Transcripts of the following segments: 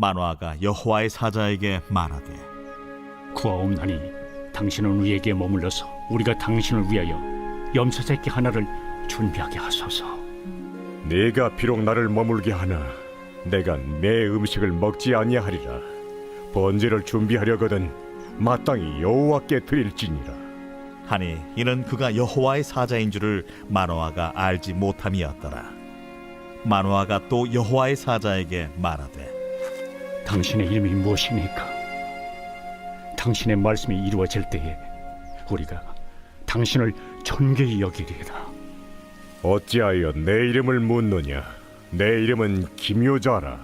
마노아가 여호와의 사자에게 말하되 구하옵나니 당신은 우리에게 머물러서 우리가 당신을 위하여 염소새끼 하나를 준비하게 하소서. 네가 비록 나를 머물게 하나 내가 내 음식을 먹지 아니하리라. 번제를 준비하려거든 마땅히 여호와께 드릴지니라. 하니 이는 그가 여호와의 사자인 줄을 마노아가 알지 못함이었더라. 마노아가 또 여호와의 사자에게 말하되 당신의 이름이 무엇입니까? 당신의 말씀이 이루어질 때에 우리가 당신을 존귀히 여기리이다. 어찌하여 내 이름을 묻느냐? 내 이름은 기묘자라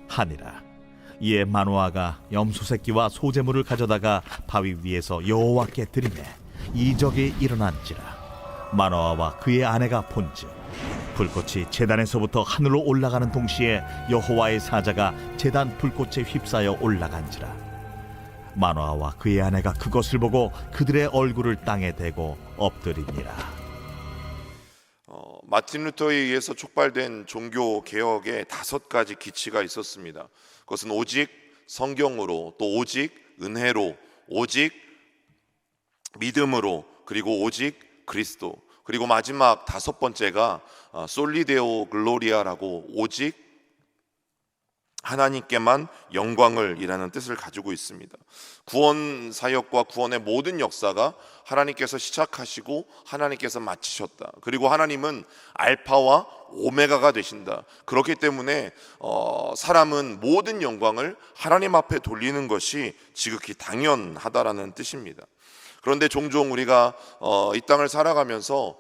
하니라. 이에 마노아가 염소 새끼와 소제물을 가져다가 바위 위에서 여호와께 드리매 이적이 일어난지라. 마노아와 그의 아내가 본즉 불꽃이 제단에서부터 하늘로 올라가는 동시에 여호와의 사자가 제단 불꽃에 휩싸여 올라간지라. 마노아와 그의 아내가 그것을 보고 그들의 얼굴을 땅에 대고 엎드리니라. 마틴 루터에 의해서 촉발된 종교 개혁에 5가지 기치가 있었습니다. 그것은 오직 성경으로, 또 오직 은혜로, 오직 믿음으로, 그리고 오직 그리스도, 그리고 마지막 5번째가 솔리데오 글로리아라고 오직 하나님께만 영광을 이라는 뜻을 가지고 있습니다. 구원 사역과 구원의 모든 역사가 하나님께서 시작하시고 하나님께서 마치셨다. 그리고 하나님은 알파와 오메가가 되신다. 그렇기 때문에 사람은 모든 영광을 하나님 앞에 돌리는 것이 지극히 당연하다라는 뜻입니다. 그런데 종종 우리가 이 땅을 살아가면서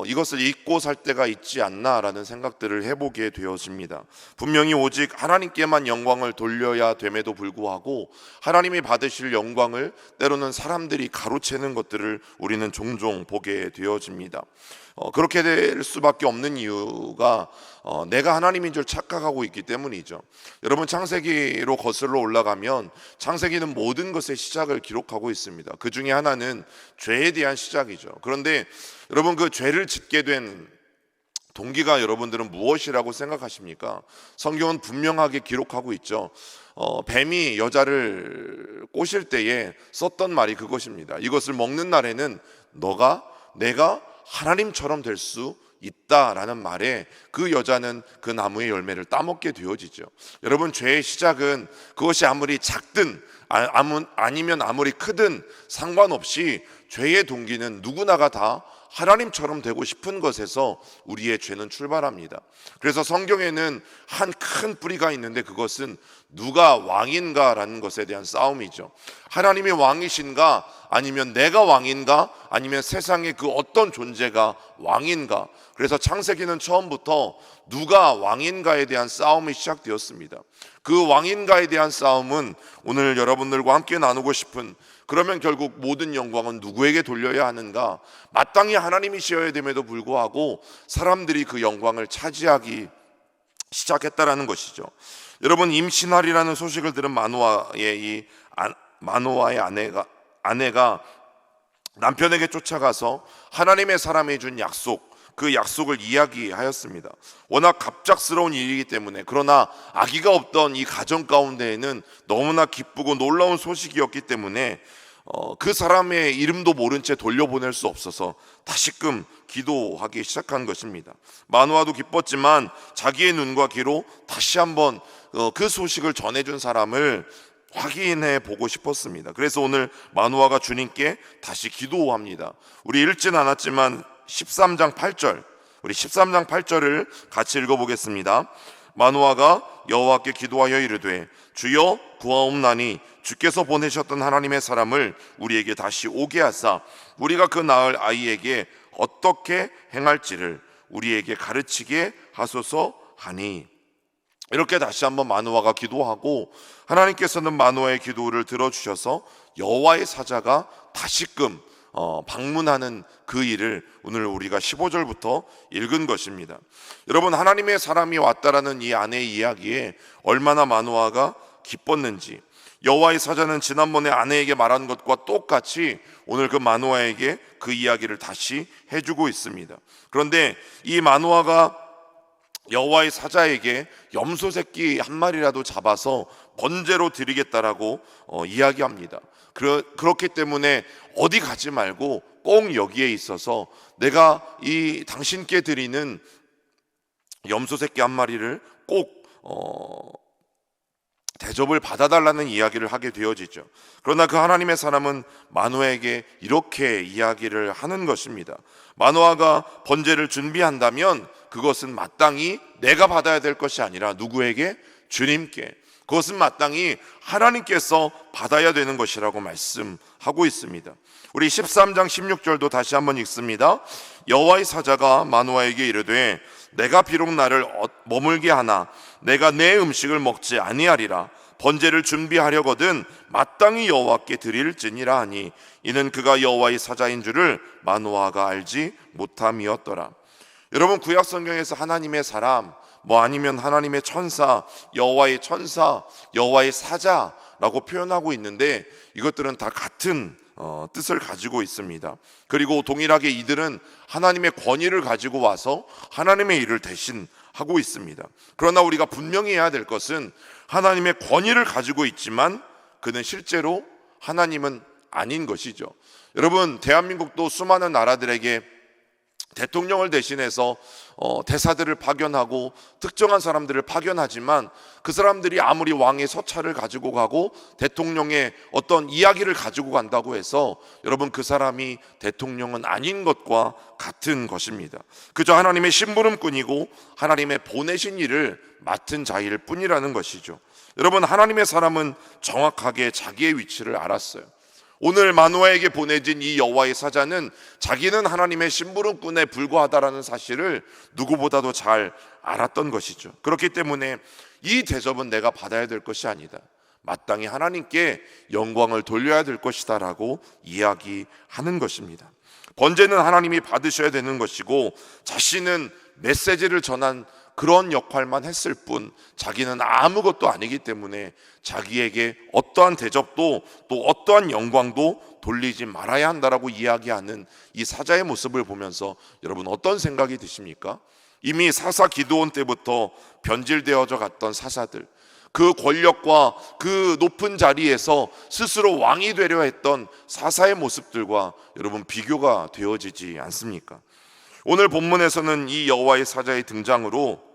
이것을 잊고 살 때가 있지 않나라는 생각들을 해보게 되어집니다. 분명히 오직 하나님께만 영광을 돌려야 됨에도 불구하고 하나님이 받으실 영광을 때로는 사람들이 가로채는 것들을 우리는 종종 보게 되어집니다. 그렇게 될 수밖에 없는 이유가 내가 하나님인 줄 착각하고 있기 때문이죠. 여러분, 창세기로 거슬러 올라가면 창세기는 모든 것의 시작을 기록하고 있습니다. 그 중에 하나는 죄에 대한 시작이죠. 그런데 여러분, 그 죄를 짓게 된 동기가 여러분들은 무엇이라고 생각하십니까? 성경은 분명하게 기록하고 있죠. 뱀이 여자를 꼬실 때에 썼던 말이 그것입니다. 이것을 먹는 날에는 내가 하나님처럼 될 수 있다라는 말에 그 여자는 그 나무의 열매를 따먹게 되어지죠. 여러분, 죄의 시작은 그것이 아무리 작든 아니면 아무리 크든 상관없이 죄의 동기는 누구나가 다 하나님처럼 되고 싶은 것에서 우리의 죄는 출발합니다. 그래서 성경에는 한 큰 뿌리가 있는데 그것은 누가 왕인가라는 것에 대한 싸움이죠. 하나님이 왕이신가, 아니면 내가 왕인가, 아니면 세상의 그 어떤 존재가 왕인가. 그래서 창세기는 처음부터 누가 왕인가에 대한 싸움이 시작되었습니다. 그 왕인가에 대한 싸움은 오늘 여러분들과 함께 나누고 싶은, 그러면 결국 모든 영광은 누구에게 돌려야 하는가? 마땅히 하나님이시어야 됨에도 불구하고 사람들이 그 영광을 차지하기 시작했다라는 것이죠. 여러분, 임신하리라는 소식을 들은 마노아의 아내가 남편에게 쫓아가서 하나님의 사람이 준 약속, 그 약속을 이야기하였습니다. 워낙 갑작스러운 일이기 때문에, 그러나 아기가 없던 이 가정 가운데에는 너무나 기쁘고 놀라운 소식이었기 때문에 그 사람의 이름도 모른 채 돌려보낼 수 없어서 다시금 기도하기 시작한 것입니다. 마노아도 기뻤지만 자기의 눈과 귀로 다시 한번 그 소식을 전해준 사람을 확인해 보고 싶었습니다. 그래서 오늘 마노아가 주님께 다시 기도합니다. 우리 읽진 않았지만 13장 8절, 우리 13장 8절을 같이 읽어보겠습니다. 마노아가 여호와께 기도하여 이르되 주여 구하옵나니 주께서 보내셨던 하나님의 사람을 우리에게 다시 오게 하사 우리가 그 낳을 아이에게 어떻게 행할지를 우리에게 가르치게 하소서 하니. 이렇게 다시 한번 마노아가 기도하고 하나님께서는 마노아의 기도를 들어주셔서 여호와의 사자가 다시금 방문하는 그 일을 오늘 우리가 15절부터 읽은 것입니다. 여러분, 하나님의 사람이 왔다라는 이 아내의 이야기에 얼마나 마노아가 기뻤는지, 여호와의 사자는 지난번에 아내에게 말한 것과 똑같이 오늘 그 마노아에게 그 이야기를 다시 해주고 있습니다. 그런데 이 마노아가 여호와의 사자에게 염소 새끼 한 마리라도 잡아서 번제로 드리겠다라고 이야기합니다. 그렇기 때문에 어디 가지 말고 꼭 여기에 있어서 내가 이 당신께 드리는 염소 새끼 한 마리를 꼭 대접을 받아달라는 이야기를 하게 되어지죠. 그러나 그 하나님의 사람은 마노아에게 이렇게 이야기를 하는 것입니다. 마노아가 번제를 준비한다면 그것은 마땅히 내가 받아야 될 것이 아니라 누구에게? 주님께. 그것은 마땅히 하나님께서 받아야 되는 것이라고 말씀하고 있습니다. 우리 13장 16절도 다시 한번 읽습니다. 여호와의 사자가 마노아에게 이르되 내가 비록 나를 머물게 하나 내가 내 음식을 먹지 아니하리라. 번제를 준비하려거든 마땅히 여호와께 드릴지니라 하니 이는 그가 여호와의 사자인 줄을 마노아가 알지 못함이었더라. 여러분, 구약 성경에서 하나님의 사람, 아니면 하나님의 천사, 여호와의 사자라고 표현하고 있는데 이것들은 다 같은 뜻을 가지고 있습니다. 그리고 동일하게 이들은 하나님의 권위를 가지고 와서 하나님의 일을 대신 하고 있습니다. 그러나 우리가 분명히 해야 될 것은 하나님의 권위를 가지고 있지만 그는 실제로 하나님은 아닌 것이죠. 여러분, 대한민국도 수많은 나라들에게 대통령을 대신해서 대사들을 파견하고 특정한 사람들을 파견하지만 그 사람들이 아무리 왕의 서찰을 가지고 가고 대통령의 어떤 이야기를 가지고 간다고 해서 여러분, 그 사람이 대통령은 아닌 것과 같은 것입니다. 그저 하나님의 심부름꾼이고 하나님의 보내신 일을 맡은 자일 뿐이라는 것이죠. 여러분, 하나님의 사람은 정확하게 자기의 위치를 알았어요. 오늘 마노아에게 보내진 이 여호와의 사자는 자기는 하나님의 심부름꾼에 불과하다라는 사실을 누구보다도 잘 알았던 것이죠. 그렇기 때문에 이 대접은 내가 받아야 될 것이 아니다, 마땅히 하나님께 영광을 돌려야 될 것이다 라고 이야기하는 것입니다. 번제는 하나님이 받으셔야 되는 것이고 자신은 메시지를 전한 그런 역할만 했을 뿐 자기는 아무것도 아니기 때문에 자기에게 어떠한 대접도 또 어떠한 영광도 돌리지 말아야 한다라고 이야기하는 이 사자의 모습을 보면서 여러분, 어떤 생각이 드십니까? 이미 사사 기드온 때부터 변질되어져 갔던 사사들, 그 권력과 그 높은 자리에서 스스로 왕이 되려 했던 사사의 모습들과 여러분 비교가 되어지지 않습니까? 오늘 본문에서는 이 여호와의 사자의 등장으로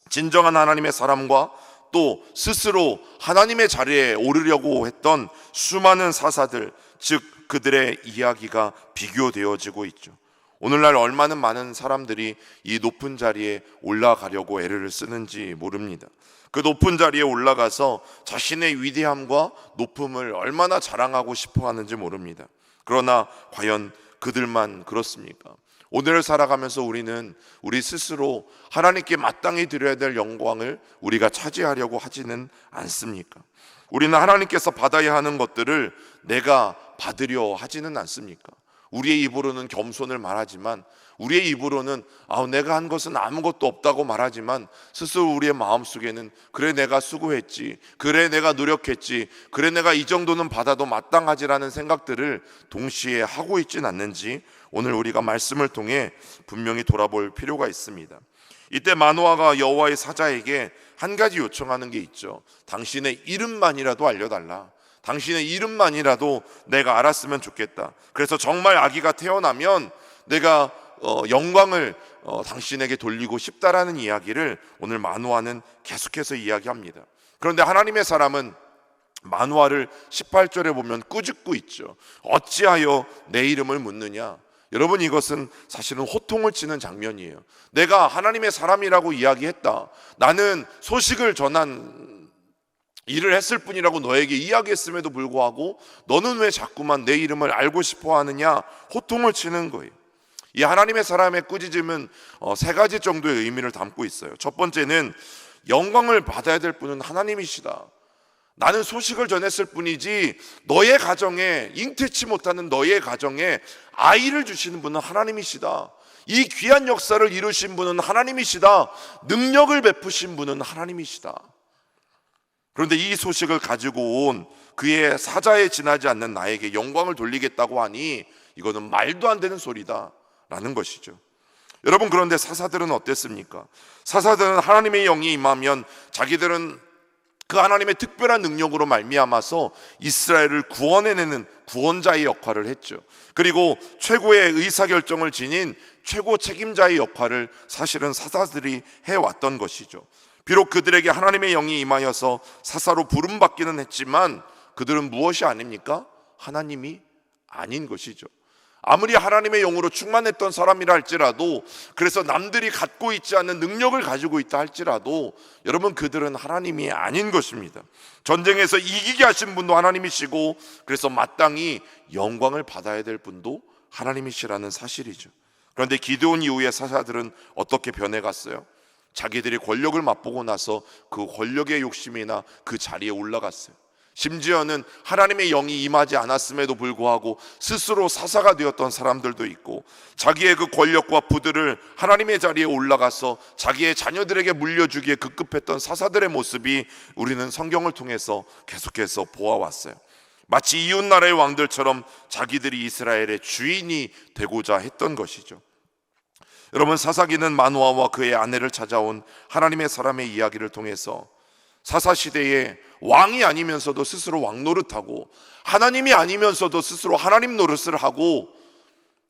진정한 하나님의 사람과 또 스스로 하나님의 자리에 오르려고 했던 수많은 사사들, 즉 그들의 이야기가 비교되어지고 있죠. 오늘날 얼마나 많은 사람들이 이 높은 자리에 올라가려고 애를 쓰는지 모릅니다. 그 높은 자리에 올라가서 자신의 위대함과 높음을 얼마나 자랑하고 싶어 하는지 모릅니다. 그러나 과연 그들만 그렇습니까? 오늘을 살아가면서 우리는 우리 스스로 하나님께 마땅히 드려야 될 영광을 우리가 차지하려고 하지는 않습니까? 우리는 하나님께서 받아야 하는 것들을 내가 받으려 하지는 않습니까? 우리의 입으로는 겸손을 말하지만 우리의 입으로는 내가 한 것은 아무것도 없다고 말하지만 스스로 우리의 마음속에는 그래 내가 수고했지, 그래 내가 노력했지, 그래 내가 이 정도는 받아도 마땅하지라는 생각들을 동시에 하고 있진 않는지 오늘 우리가 말씀을 통해 분명히 돌아볼 필요가 있습니다. 이때 마노아가 여호와의 사자에게 한 가지 요청하는 게 있죠. 당신의 이름만이라도 알려달라. 당신의 이름만이라도 내가 알았으면 좋겠다. 그래서 정말 아기가 태어나면 내가 영광을 당신에게 돌리고 싶다라는 이야기를 오늘 마노아는 계속해서 이야기합니다. 그런데 하나님의 사람은 마노아를 18절에 보면 꾸짖고 있죠. 어찌하여 내 이름을 묻느냐? 여러분, 이것은 사실은 호통을 치는 장면이에요. 내가 하나님의 사람이라고 이야기했다, 나는 소식을 전한 일을 했을 뿐이라고 너에게 이야기했음에도 불구하고 너는 왜 자꾸만 내 이름을 알고 싶어 하느냐? 호통을 치는 거예요. 이 하나님의 사람의 꾸짖음은 세 가지 정도의 의미를 담고 있어요. 첫 번째는 영광을 받아야 될 분은 하나님이시다. 나는 소식을 전했을 뿐이지 너의 가정에, 잉태치 못하는 너의 가정에 아이를 주시는 분은 하나님이시다. 이 귀한 역사를 이루신 분은 하나님이시다. 능력을 베푸신 분은 하나님이시다. 그런데 이 소식을 가지고 온 그의 사자에 지나지 않는 나에게 영광을 돌리겠다고 하니 이거는 말도 안 되는 소리다 라는 것이죠. 여러분, 그런데 사사들은 어땠습니까? 사사들은 하나님의 영이 임하면 자기들은 그 하나님의 특별한 능력으로 말미암아서 이스라엘을 구원해내는 구원자의 역할을 했죠. 그리고 최고의 의사결정을 지닌 최고 책임자의 역할을 사실은 사사들이 해왔던 것이죠. 비록 그들에게 하나님의 영이 임하여서 사사로 부름받기는 했지만 그들은 무엇이 아닙니까? 하나님이 아닌 것이죠. 아무리 하나님의 영으로 충만했던 사람이라 할지라도, 그래서 남들이 갖고 있지 않는 능력을 가지고 있다 할지라도 여러분, 그들은 하나님이 아닌 것입니다. 전쟁에서 이기게 하신 분도 하나님이시고, 그래서 마땅히 영광을 받아야 될 분도 하나님이시라는 사실이죠. 그런데 기드온 이후에 사사들은 어떻게 변해갔어요? 자기들이 권력을 맛보고 나서 그 권력의 욕심이나 그 자리에 올라갔어요. 심지어는 하나님의 영이 임하지 않았음에도 불구하고 스스로 사사가 되었던 사람들도 있고, 자기의 그 권력과 부들을 하나님의 자리에 올라가서 자기의 자녀들에게 물려주기에 급급했던 사사들의 모습이 우리는 성경을 통해서 계속해서 보아왔어요. 마치 이웃나라의 왕들처럼 자기들이 이스라엘의 주인이 되고자 했던 것이죠. 여러분, 사사기는 마노아와 그의 아내를 찾아온 하나님의 사람의 이야기를 통해서 사사시대에 왕이 아니면서도 스스로 왕 노릇하고, 하나님이 아니면서도 스스로 하나님 노릇을 하고,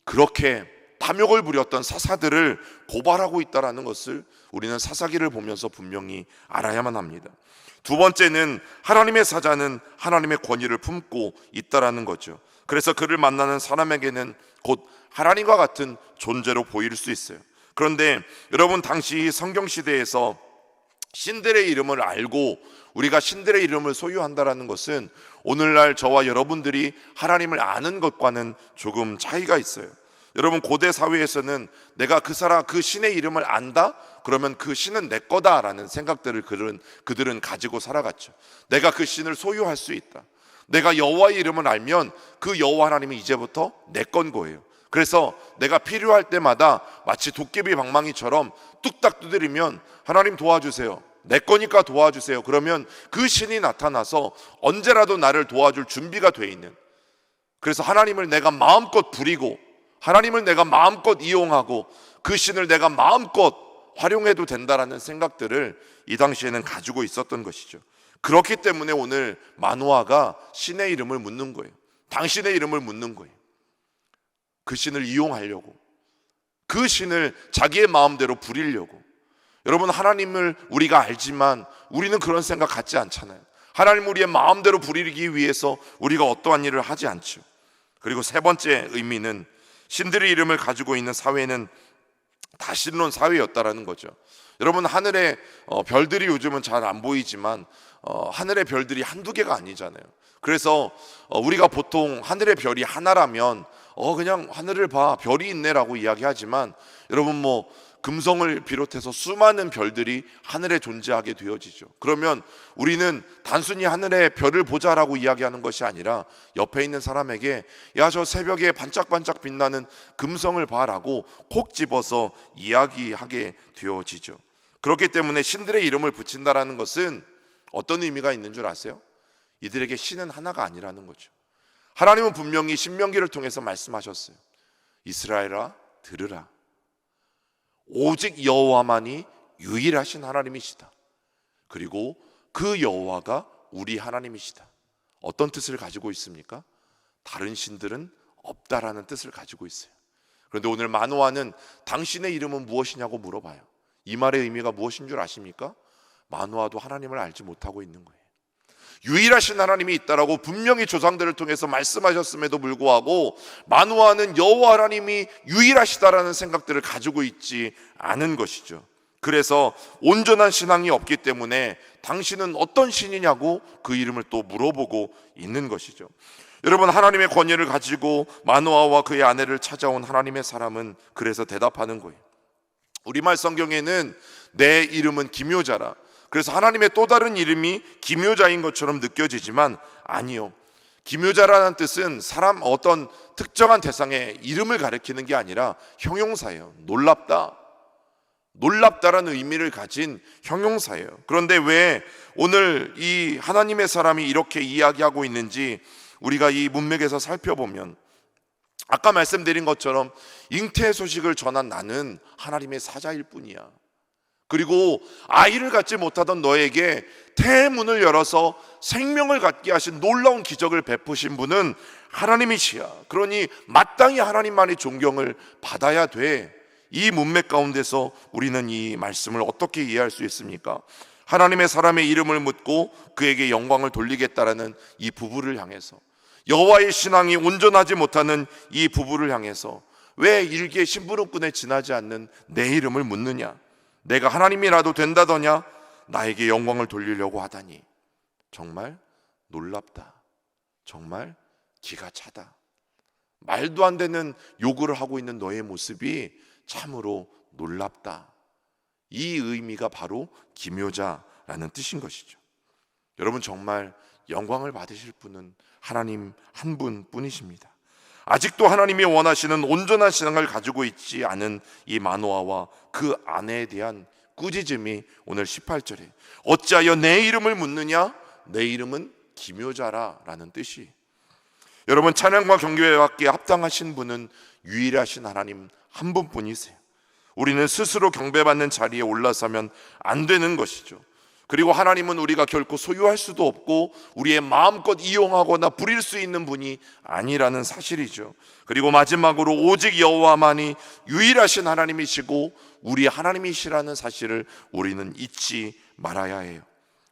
그렇게 탐욕을 부렸던 사사들을 고발하고 있다는 것을 우리는 사사기를 보면서 분명히 알아야만 합니다. 두 번째는 하나님의 사자는 하나님의 권위를 품고 있다는 거죠. 그래서 그를 만나는 사람에게는 곧 하나님과 같은 존재로 보일 수 있어요. 그런데 여러분, 당시 성경시대에서 신들의 이름을 알고 우리가 신들의 이름을 소유한다는 것은 오늘날 저와 여러분들이 하나님을 아는 것과는 조금 차이가 있어요. 여러분, 고대 사회에서는 내가 그 신의 이름을 안다? 그러면 그 신은 내 거다라는 생각들을 그들은 가지고 살아갔죠. 내가 그 신을 소유할 수 있다. 내가 여호와의 이름을 알면 그 여호와 하나님이 이제부터 내 건 거예요. 그래서 내가 필요할 때마다 마치 도깨비 방망이처럼 뚝딱 두드리면 하나님 도와주세요, 내 거니까 도와주세요, 그러면 그 신이 나타나서 언제라도 나를 도와줄 준비가 돼 있는, 그래서 하나님을 내가 마음껏 부리고 하나님을 내가 마음껏 이용하고 그 신을 내가 마음껏 활용해도 된다라는 생각들을 이 당시에는 가지고 있었던 것이죠. 그렇기 때문에 오늘 마노아가 신의 이름을 묻는 거예요. 당신의 이름을 묻는 거예요. 그 신을 이용하려고, 그 신을 자기의 마음대로 부리려고. 여러분, 하나님을 우리가 알지만 우리는 그런 생각 갖지 않잖아요. 하나님을 우리의 마음대로 부리기 위해서 우리가 어떠한 일을 하지 않죠. 그리고 세 번째 의미는 신들의 이름을 가지고 있는 사회는 다신론 사회였다라는 거죠. 여러분, 하늘에 별들이 요즘은 잘 안 보이지만 하늘의 별들이 한두 개가 아니잖아요. 그래서 우리가 보통 하늘의 별이 하나라면 그냥 하늘을 봐, 별이 있네라고 이야기하지만, 여러분, 금성을 비롯해서 수많은 별들이 하늘에 존재하게 되어지죠. 그러면 우리는 단순히 하늘의 별을 보자라고 이야기하는 것이 아니라 옆에 있는 사람에게 야, 저 새벽에 반짝반짝 빛나는 금성을 봐라고 콕 집어서 이야기하게 되어지죠. 그렇기 때문에 신들의 이름을 붙인다라는 것은 어떤 의미가 있는 줄 아세요? 이들에게 신은 하나가 아니라는 거죠. 하나님은 분명히 신명기를 통해서 말씀하셨어요. 이스라엘아, 들으라. 오직 여호와만이 유일하신 하나님이시다. 그리고 그 여호와가 우리 하나님이시다. 어떤 뜻을 가지고 있습니까? 다른 신들은 없다라는 뜻을 가지고 있어요. 그런데 오늘 마노아는 당신의 이름은 무엇이냐고 물어봐요. 이 말의 의미가 무엇인 줄 아십니까? 마노아도 하나님을 알지 못하고 있는 거예요. 유일하신 하나님이 있다라고 분명히 조상들을 통해서 말씀하셨음에도 불구하고 마노아는 여호와 하나님이 유일하시다라는 생각들을 가지고 있지 않은 것이죠. 그래서 온전한 신앙이 없기 때문에 당신은 어떤 신이냐고 그 이름을 또 물어보고 있는 것이죠. 여러분, 하나님의 권위를 가지고 마노아와 그의 아내를 찾아온 하나님의 사람은 그래서 대답하는 거예요. 우리말 성경에는 내 이름은 기묘자라. 그래서 하나님의 또 다른 이름이 기묘자인 것처럼 느껴지지만 아니요. 기묘자라는 뜻은 어떤 특정한 대상의 이름을 가리키는 게 아니라 형용사예요. 놀랍다라는 의미를 가진 형용사예요. 그런데 왜 오늘 이 하나님의 사람이 이렇게 이야기하고 있는지 우리가 이 문맥에서 살펴보면 아까 말씀드린 것처럼 잉태의 소식을 전한 나는 하나님의 사자일 뿐이야. 그리고 아이를 갖지 못하던 너에게 태문을 열어서 생명을 갖게 하신 놀라운 기적을 베푸신 분은 하나님이시야. 그러니 마땅히 하나님만의 존경을 받아야 돼. 이 문맥 가운데서 우리는 이 말씀을 어떻게 이해할 수 있습니까? 하나님의 사람의 이름을 묻고 그에게 영광을 돌리겠다라는 이 부부를 향해서, 여호와의 신앙이 온전하지 못하는 이 부부를 향해서 왜 일개 심부름꾼에 지나지 않는 내 이름을 묻느냐? 내가 하나님이라도 된다더냐? 나에게 영광을 돌리려고 하다니 정말 놀랍다. 정말 기가 차다. 말도 안 되는 요구를 하고 있는 너의 모습이 참으로 놀랍다. 이 의미가 바로 기묘자라는 뜻인 것이죠. 여러분, 정말 영광을 받으실 분은 하나님 한 분뿐이십니다. 아직도 하나님이 원하시는 온전한 신앙을 가지고 있지 않은 이 마노아와 그 아내에 대한 꾸짖음이 오늘 18절에 어찌하여 내 이름을 묻느냐? 내 이름은 기묘자라 라는 뜻이, 여러분, 찬양과 경배에 받기에 합당하신 분은 유일하신 하나님 한 분뿐이세요. 우리는 스스로 경배받는 자리에 올라서면 안 되는 것이죠. 그리고 하나님은 우리가 결코 소유할 수도 없고 우리의 마음껏 이용하거나 부릴 수 있는 분이 아니라는 사실이죠. 그리고 마지막으로 오직 여호와만이 유일하신 하나님이시고 우리 하나님이시라는 사실을 우리는 잊지 말아야 해요.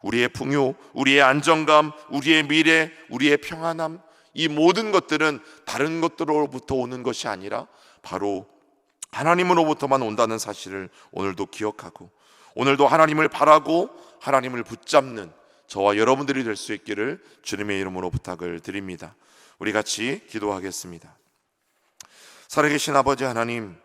우리의 풍요, 우리의 안정감, 우리의 미래, 우리의 평안함, 이 모든 것들은 다른 것들로부터 오는 것이 아니라 바로 하나님으로부터만 온다는 사실을 오늘도 기억하고, 오늘도 하나님을 바라고 하나님을 붙잡는 저와 여러분들이 될 수 있기를 주님의 이름으로 부탁을 드립니다. 우리 같이 기도하겠습니다. 살아계신 아버지 하나님,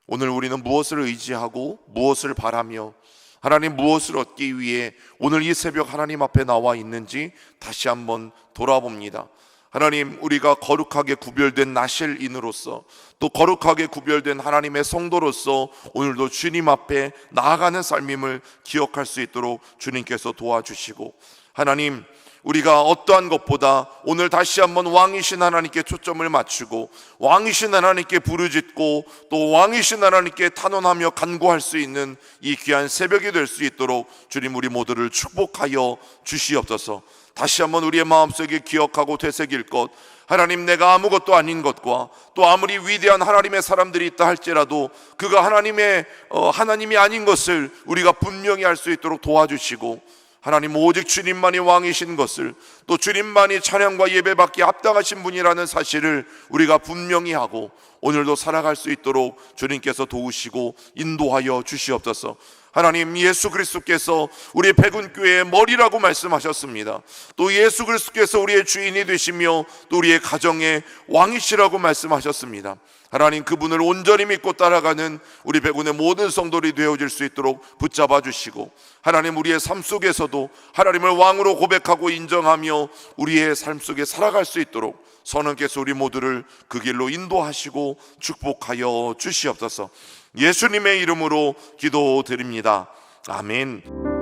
오늘 우리는 무엇을 의지하고 무엇을 바라며 하나님 무엇을 얻기 위해 오늘 이 새벽 하나님 앞에 나와 있는지 다시 한번 돌아봅니다. 하나님, 우리가 거룩하게 구별된 나실인으로서 또 거룩하게 구별된 하나님의 성도로서 오늘도 주님 앞에 나아가는 삶임을 기억할 수 있도록 주님께서 도와주시고, 하나님, 우리가 어떠한 것보다 오늘 다시 한번 왕이신 하나님께 초점을 맞추고 왕이신 하나님께 부르짖고 또 왕이신 하나님께 탄원하며 간구할 수 있는 이 귀한 새벽이 될 수 있도록 주님 우리 모두를 축복하여 주시옵소서. 다시 한번 우리의 마음속에 기억하고 되새길 것, 하나님, 내가 아무것도 아닌 것과 또 아무리 위대한 하나님의 사람들이 있다 할지라도 그가 하나님이 아닌 것을 우리가 분명히 알 수 있도록 도와주시고, 하나님, 오직 주님만이 왕이신 것을, 또 주님만이 찬양과 예배받기에 합당하신 분이라는 사실을 우리가 분명히 하고 오늘도 살아갈 수 있도록 주님께서 도우시고 인도하여 주시옵소서. 하나님, 예수 그리스도께서 우리 백운교회의 머리라고 말씀하셨습니다. 또 예수 그리스도께서 우리의 주인이 되시며 또 우리의 가정의 왕이시라고 말씀하셨습니다. 하나님, 그분을 온전히 믿고 따라가는 우리 백운의 모든 성도들이 되어질 수 있도록 붙잡아 주시고, 하나님, 우리의 삶 속에서도 하나님을 왕으로 고백하고 인정하며 우리의 삶 속에 살아갈 수 있도록 성령께서 우리 모두를 그 길로 인도하시고 축복하여 주시옵소서. 예수님의 이름으로 기도드립니다. 아멘.